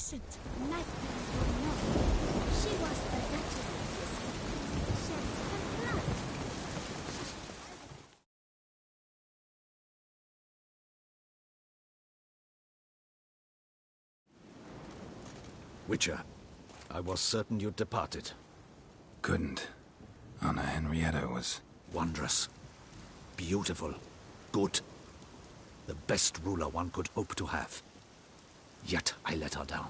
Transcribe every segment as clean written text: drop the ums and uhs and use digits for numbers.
efficient, magnificent woman. She was the Duchess's sister. Shed her blood. Witcher, I was certain you'd departed. Couldn't. Anna Henrietta was... Wondrous. Beautiful. Good. The best ruler one could hope to have. Yet I let her down.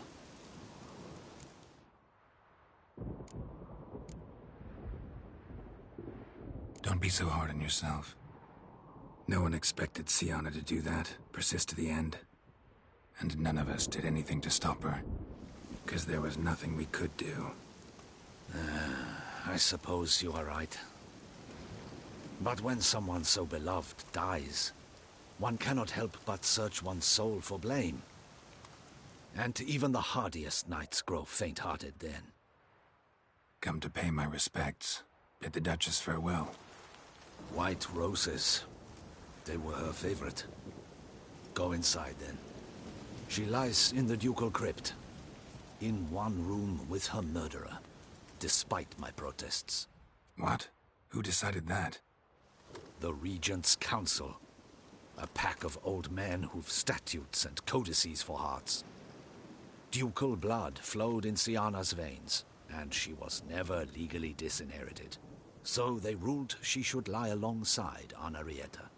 Don't be so hard on yourself. No one expected Sienna to do that, persist to the end. And none of us did anything to stop her. Because there was nothing we could do. I suppose you are right. But when someone so beloved dies, one cannot help but search one's soul for blame. And even the hardiest knights grow faint-hearted then. Come to pay my respects. Bid the Duchess farewell. White roses. They were her favorite. Go inside then. She lies in the ducal crypt. In one room with her murderer. Despite my protests. What? Who decided that? The Regent's Council. A pack of old men who've statutes and codices for hearts. Ducal blood flowed in Sienna's veins, and she was never legally disinherited. So they ruled she should lie alongside Henrietta.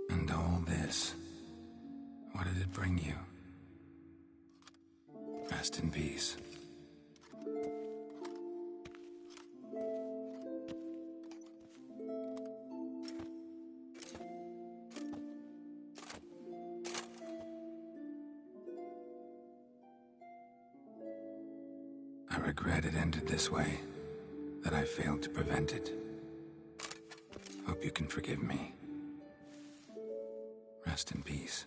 And all this, what did it bring you? Rest in peace. I regret it ended this way, that I failed to prevent it. Hope you can forgive me. Rest in peace.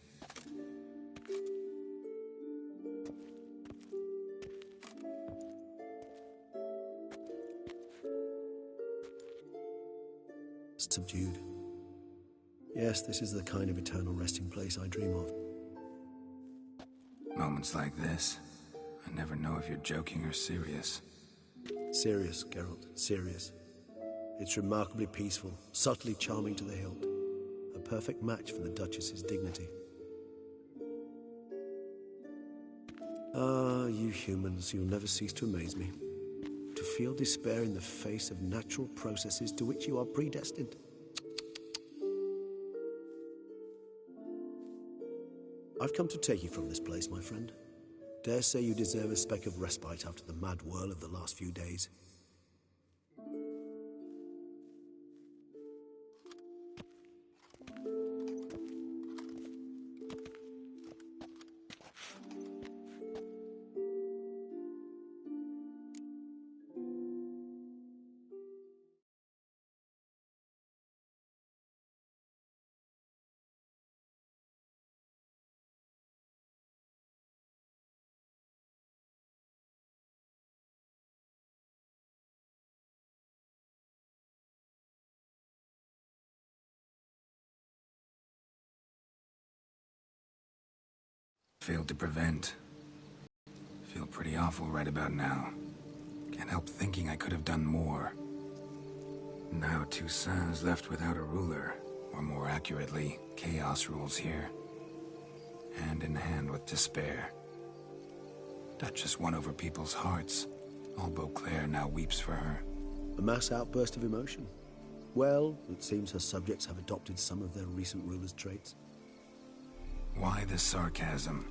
Subdued. Yes, this is the kind of eternal resting place I dream of. Moments like this, I never know if you're joking or serious. Serious, Geralt, serious. It's remarkably peaceful, subtly charming to the hilt. A perfect match for the Duchess's dignity. Ah, you humans, you'll never cease to amaze me. To feel despair in the face of natural processes to which you are predestined. I've come to take you from this place, my friend. Dare say you deserve a speck of respite after the mad whirl of the last few days. Failed to prevent. Feel pretty awful right about now. Can't help thinking I could have done more. Now Toussaint's left without a ruler, or more accurately, chaos rules here. Hand in hand with despair. Duchess won over people's hearts. All Beauclair now weeps for her. A mass outburst of emotion. Well, it seems her subjects have adopted some of their recent ruler's traits. Why the sarcasm?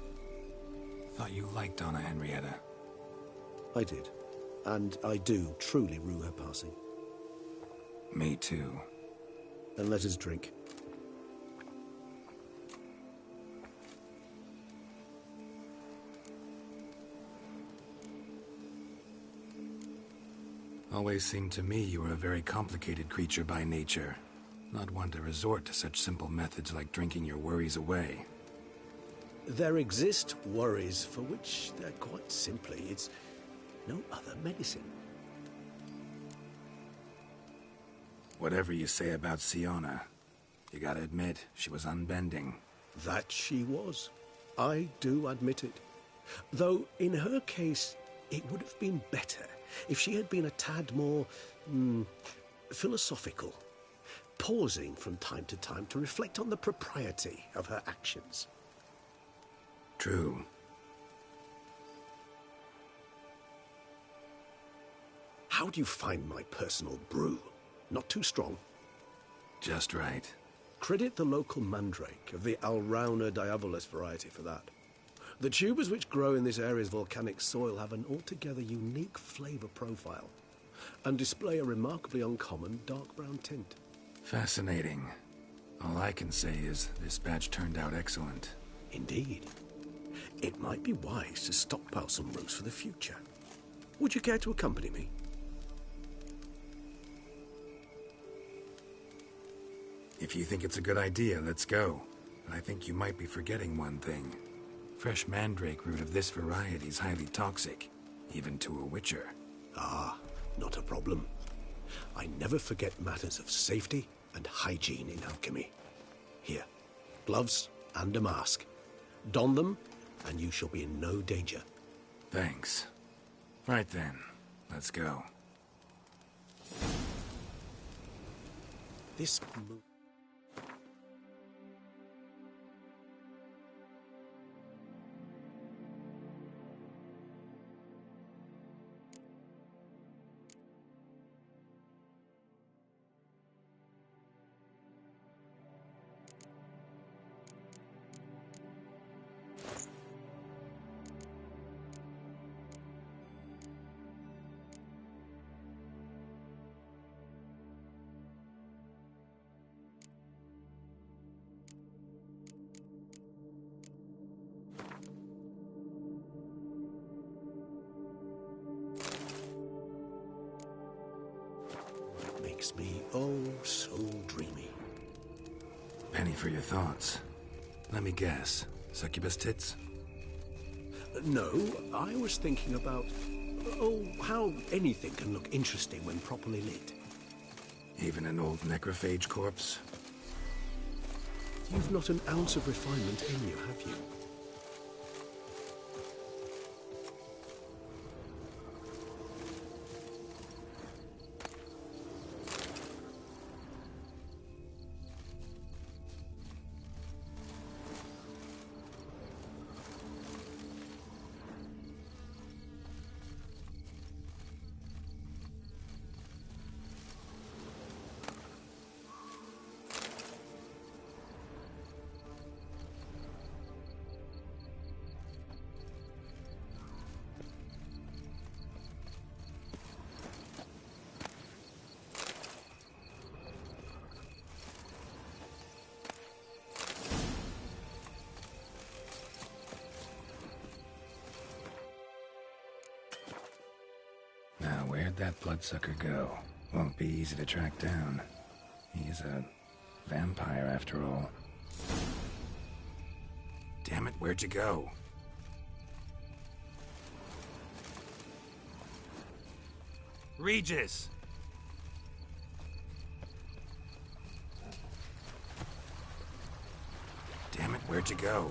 Thought you liked Donna Henrietta. I did. And I do truly rue her passing. Me too. Then let us drink. Always seemed to me you were a very complicated creature by nature. Not one to resort to such simple methods like drinking your worries away. There exist worries for which they're quite simply, it's no other medicine. Whatever you say about Siona, you gotta admit, she was unbending. That she was. I do admit it. Though, in her case, it would have been better if she had been a tad more, philosophical, pausing from time to time to reflect on the propriety of her actions. True. How do you find my personal brew? Not too strong? Just right. Credit the local mandrake of the Alrauna diabolus variety for that. The tubers which grow in this area's volcanic soil have an altogether unique flavour profile and display a remarkably uncommon dark brown tint. Fascinating. All I can say is this batch turned out excellent. Indeed. It might be wise to stockpile some rows for the future. Would you care to accompany me? If you think it's a good idea, let's go. But I think you might be forgetting one thing. Fresh mandrake root of this variety is highly toxic, even to a witcher. Ah, not a problem. I never forget matters of safety and hygiene in alchemy. Here, gloves and a mask. Don them, and you shall be in no danger. Thanks. Right then, let's go. This makes me oh so dreamy. Penny for your thoughts. Let me guess. Succubus tits? No, I was thinking about, how anything can look interesting when properly lit. Even an old necrophage corpse? You've not an ounce of refinement in you, have you? Now, where'd that bloodsucker go? Won't be easy to track down. He's a vampire, after all. Damn it, where'd you go? Regis! Damn it, where'd you go?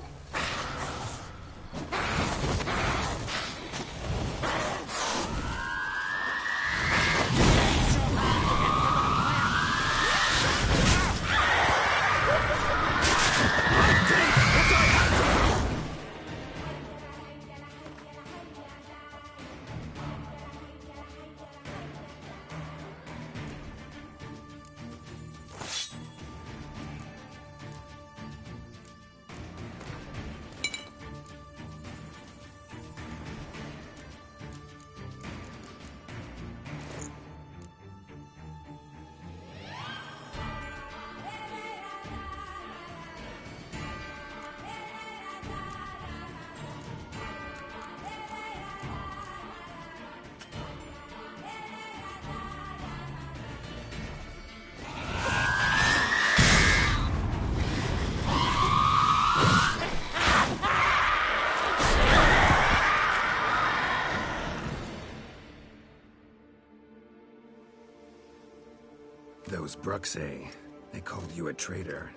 Those Bruxae, they called you a traitor.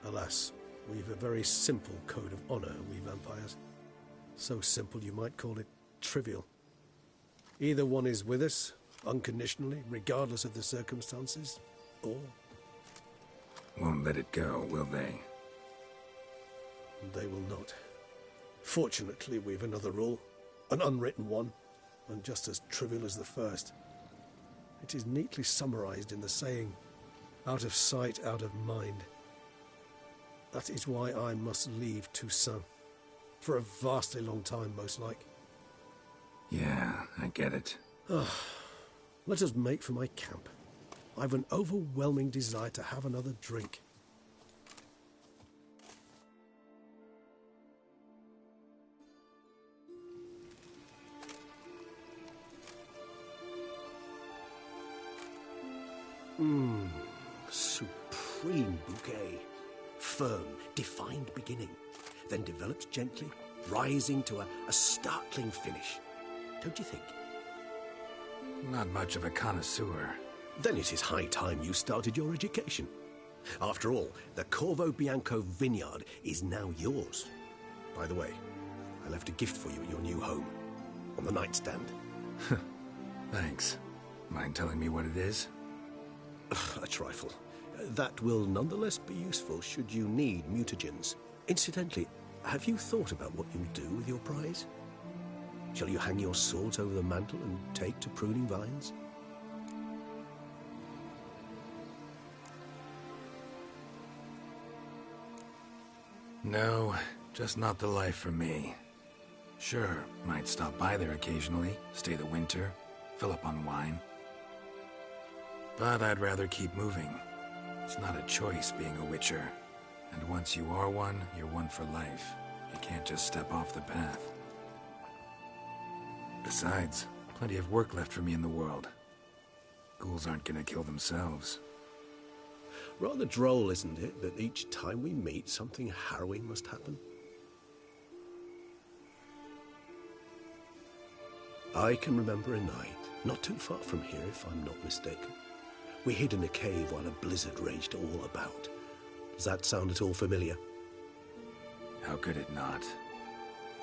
Alas, we've a very simple code of honor, we vampires. So simple you might call it trivial. Either one is with us, unconditionally, regardless of the circumstances, or Won't let it go, will they? they will not. Fortunately, we've another rule, an unwritten one, and just as trivial as the first. It is neatly summarized in the saying, out of sight, out of mind. That is why I must leave Toussaint. For a vastly long time, most like. Yeah, I get it. Let us make for my camp. I've an overwhelming desire to have another drink. Supreme bouquet. Firm, defined beginning, then develops gently, rising to a startling finish. Don't you think? Not much of a connoisseur. Then it is high time you started your education. After all, the Corvo Bianco vineyard is now yours. By the way, I left a gift for you at your new home, on the nightstand. Thanks. Mind telling me what it is? A trifle. That will nonetheless be useful should you need mutagens. Incidentally, have you thought about what you'll do with your prize? Shall you hang your swords over the mantle and take to pruning vines? No, just not the life for me. Sure, might stop by there occasionally, stay the winter, fill up on wine. But I'd rather keep moving. It's not a choice being a witcher. And once you are one, you're one for life. You can't just step off the path. Besides, plenty of work left for me in the world. Ghouls aren't gonna kill themselves. Rather droll, isn't it, that each time we meet, something harrowing must happen? I can remember a night, not too far from here if I'm not mistaken. We hid in a cave while a blizzard raged all about. Does that sound at all familiar? How could it not?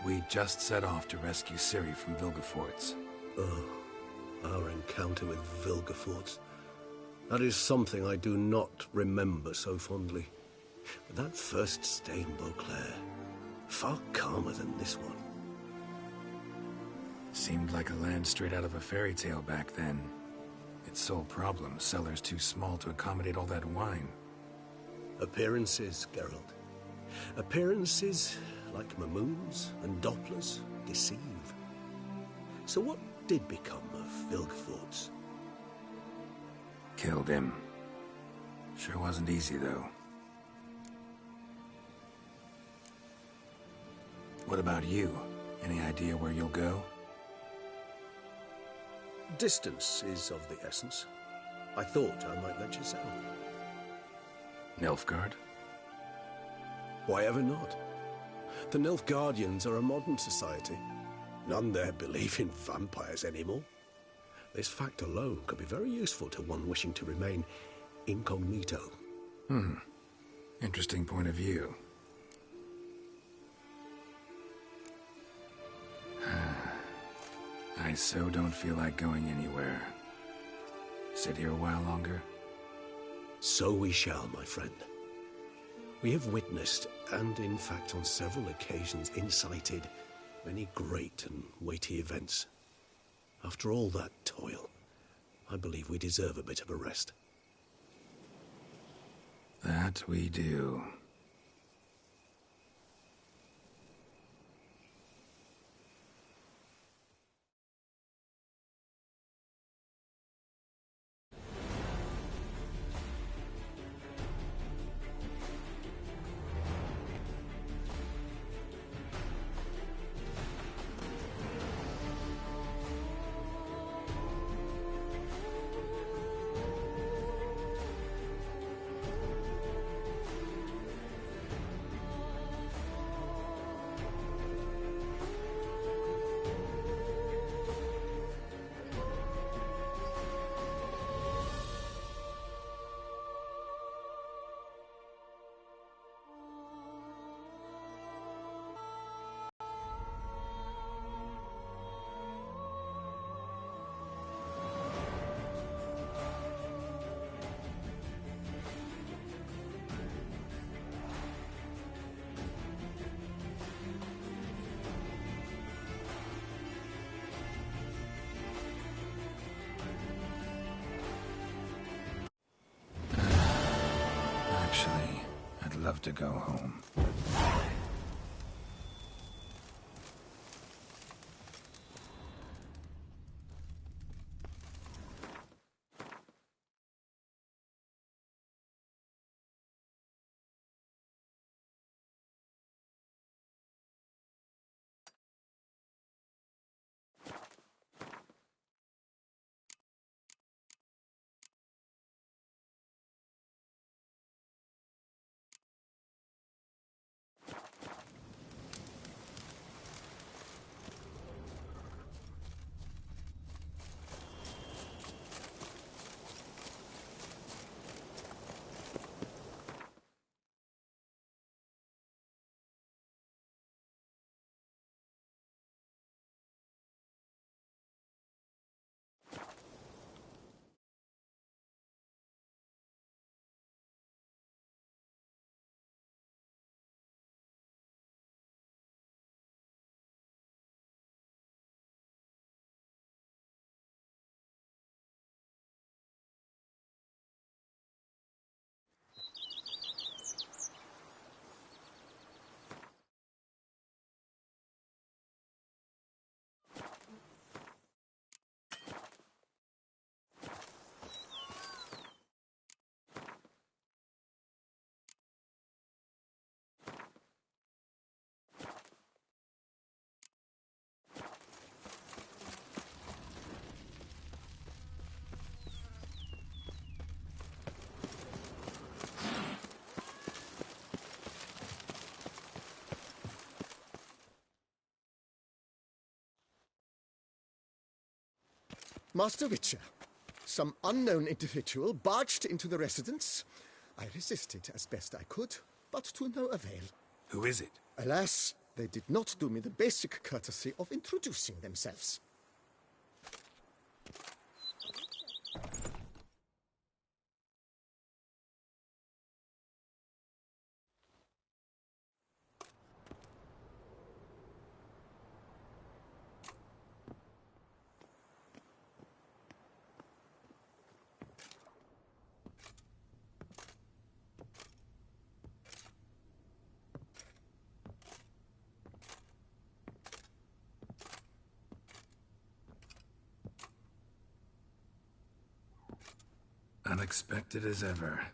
We just set off to rescue Ciri from Vilgefortz. Oh, our encounter with Vilgefortz. That is something I do not remember so fondly. But that first stay in Beauclair, far calmer than this one. Seemed like a land straight out of a fairy tale back then. Its sole problem, cellars too small to accommodate all that wine. Appearances, Geralt. Appearances, like Mamoons and Dopplers, deceive. So what did become of Vilgefortz? Killed him. Sure wasn't easy, though. What about you? Any idea where you'll go? Distance is of the essence. I thought I might venture south. Nilfgaard? Why ever not? The Nilfgaardians are a modern society. None there believe in vampires anymore. This fact alone could be very useful to one wishing to remain incognito. Interesting point of view. I so don't feel like going anywhere. Sit here a while longer? So we shall, my friend. We have witnessed, and in fact on several occasions incited, many great and weighty events. After all that toil, I believe we deserve a bit of a rest. That we do. love to go home. Master Witcher, some unknown individual barged into the residence. I resisted as best I could, but to no avail. Who is it? Alas, they did not do me the basic courtesy of introducing themselves. Unexpected as ever.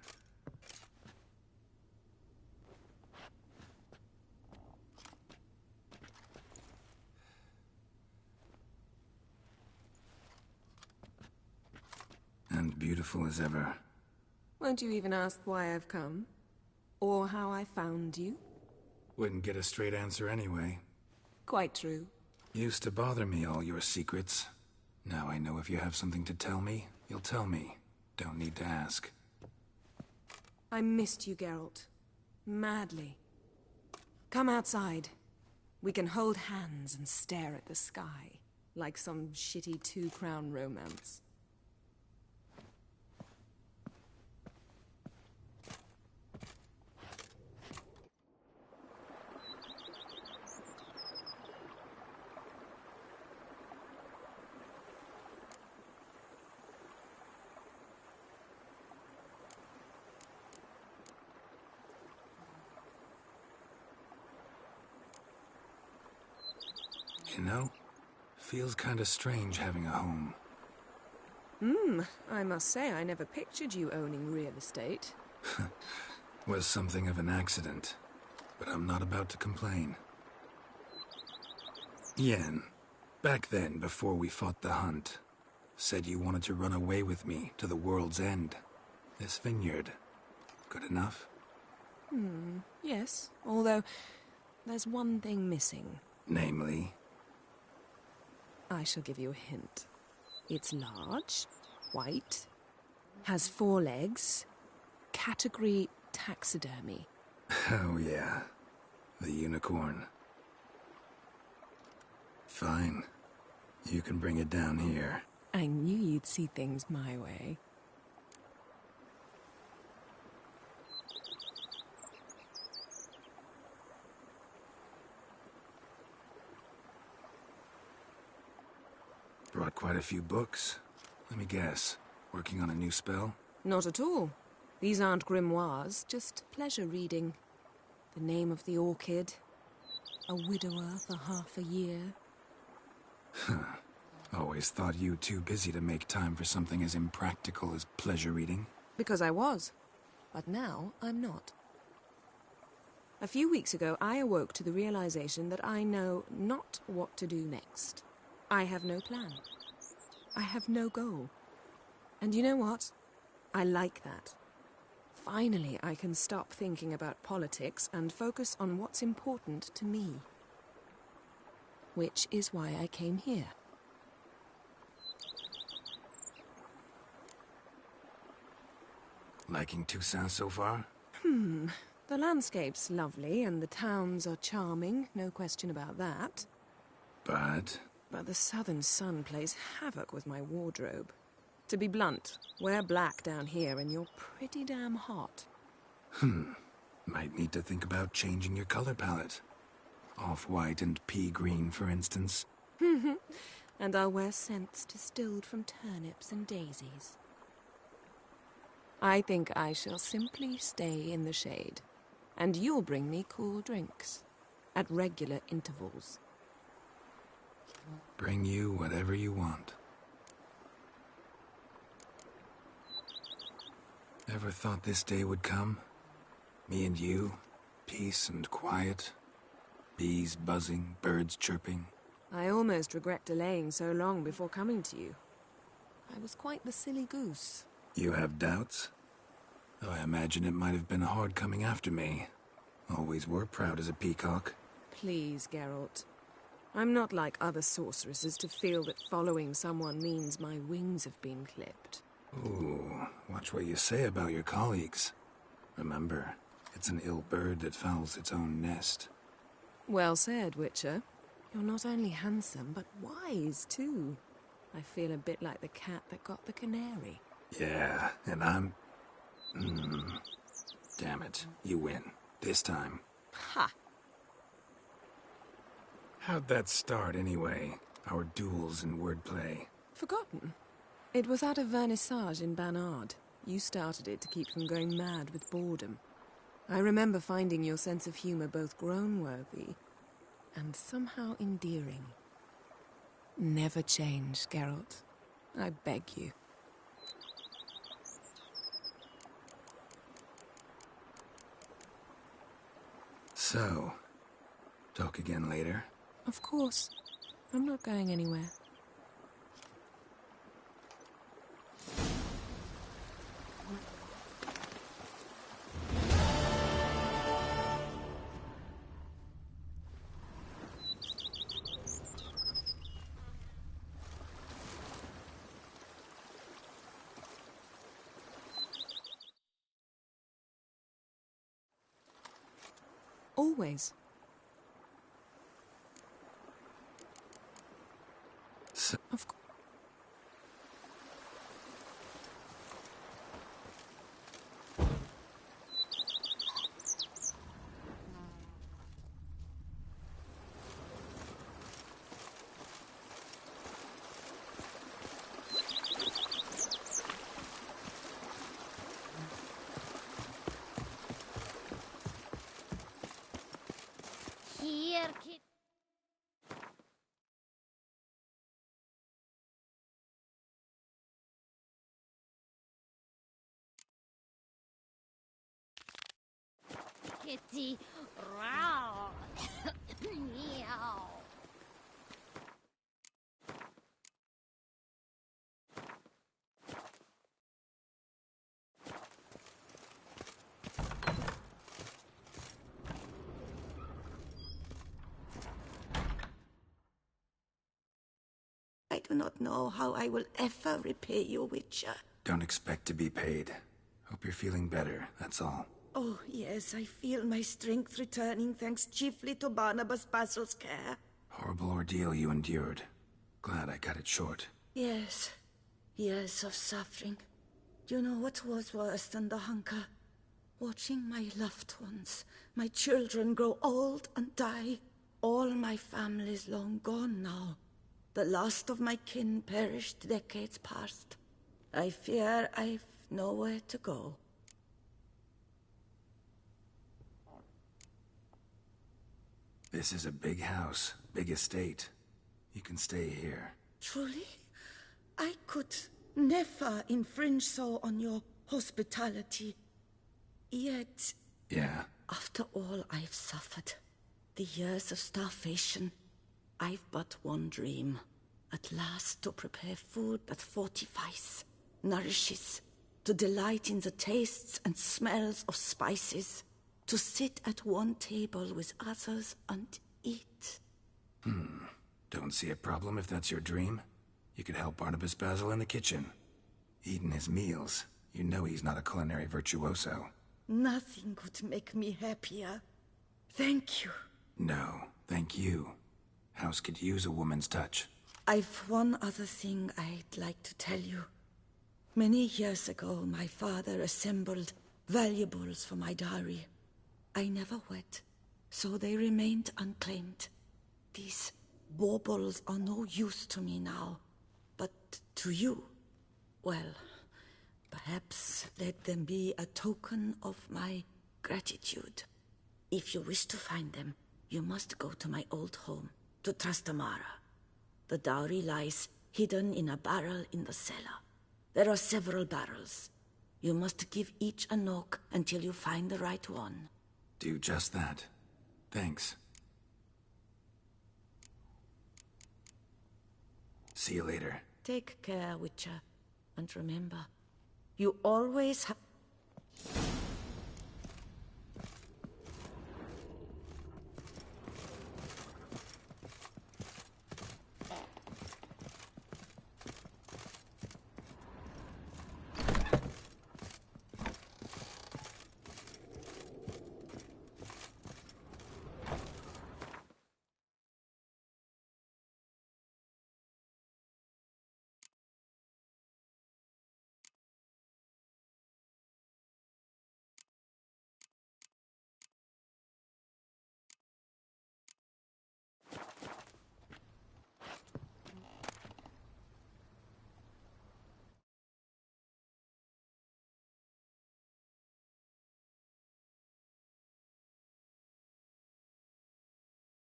And beautiful as ever. Won't you even ask why I've come? Or how I found you? Wouldn't get a straight answer anyway. Quite true. Used to bother me, all your secrets. Now I know if you have something to tell me, you'll tell me. Don't need to ask. I missed you, Geralt. Madly. Come outside. We can hold hands and stare at the sky, like some shitty two-crown romance. You know, feels kinda strange having a home. I must say I never pictured you owning real estate. Was something of an accident, but I'm not about to complain. Yen, back then, before we fought the hunt, said you wanted to run away with me to the world's end. This vineyard, good enough? Yes, although there's one thing missing. Namely? I shall give you a hint. It's large, white, has 4 legs, category taxidermy. Oh yeah, the unicorn. Fine. You can bring it down here. I knew you'd see things my way. Brought quite a few books. Let me guess. Working on a new spell? Not at all. These aren't grimoires, just pleasure reading. the name of the orchid, a widower for half a year. Always thought you too busy to make time for something as impractical as pleasure reading. Because I was. But now I'm not. A few weeks ago, I awoke to the realization that I know not what to do next. I have no plan. I have no goal. And you know what? I like that. Finally, I can stop thinking about politics and focus on what's important to me. Which is why I came here. Liking Toussaint so far? The landscape's lovely and the towns are charming, no question about that. But But the southern sun plays havoc with my wardrobe. To be blunt, wear black down here and you're pretty damn hot. might need to think about changing your color palette. Off-white and pea green, for instance. And I'll wear scents distilled from turnips and daisies. I think I shall simply stay in the shade. And you'll bring me cool drinks. At regular intervals. Bring you whatever you want. Ever thought this day would come? Me and you, peace and quiet. Bees buzzing, birds chirping. I almost regret delaying so long before coming to you. I was quite the silly goose. You have doubts? Oh, I imagine it might have been hard coming after me. Always were proud as a peacock. Please, Geralt. I'm not like other sorceresses to feel that following someone means my wings have been clipped. Ooh, watch what you say about your colleagues. Remember, it's an ill bird that fouls its own nest. Well said, Witcher. You're not only handsome, but wise, too. I feel a bit like the cat that got the canary. Yeah, and I'm... Damn it, you win. This time. Ha! How'd that start, anyway? Our duels and wordplay. Forgotten. It was at a vernissage in Banard. You started it to keep them going mad with boredom. I remember finding your sense of humor both groan-worthy and somehow endearing. Never change, Geralt. I beg you. So, talk again later? Of course. I'm not going anywhere. Always. So, Of course. Here, kid. Kitty. Row. Meow. I do not know how I will ever repay you, Witcher. don't expect to be paid. Hope you're feeling better, that's all. Oh, yes, I feel my strength returning thanks chiefly to Barnabas Basil's care. Horrible ordeal you endured. Glad I cut it short. Yes, years of suffering. Do you know what was worse than the hunger? Watching my loved ones, my children grow old and die. All my family's long gone now. The last of my kin perished decades past. I fear I've nowhere to go. This is a big house, big estate. You can stay here. Truly? I could never infringe so on your hospitality. Yet, Yeah? after all I've suffered, the years of starvation, I've but one dream. At last to prepare food that fortifies, nourishes, to delight in the tastes and smells of spices, to sit at one table with others and eat. Don't see a problem if that's your dream. You could help Barnabas Basil in the kitchen. Eating his meals. You know he's not a culinary virtuoso. Nothing could make me happier. Thank you. No, thank you. House could use a woman's touch. I've one other thing I'd like to tell you. Many years ago, my father assembled valuables for my dowry. I never wed, so they remained unclaimed. These baubles are no use to me now, but to you, well, perhaps let them be a token of my gratitude. If you wish to find them, you must go to my old home, to Trastamara. The dowry lies hidden in a barrel in the cellar. There are several barrels. You must give each a knock until you find the right one. Do just that. Thanks. See you later. Take care, Witcher. And remember, you always have...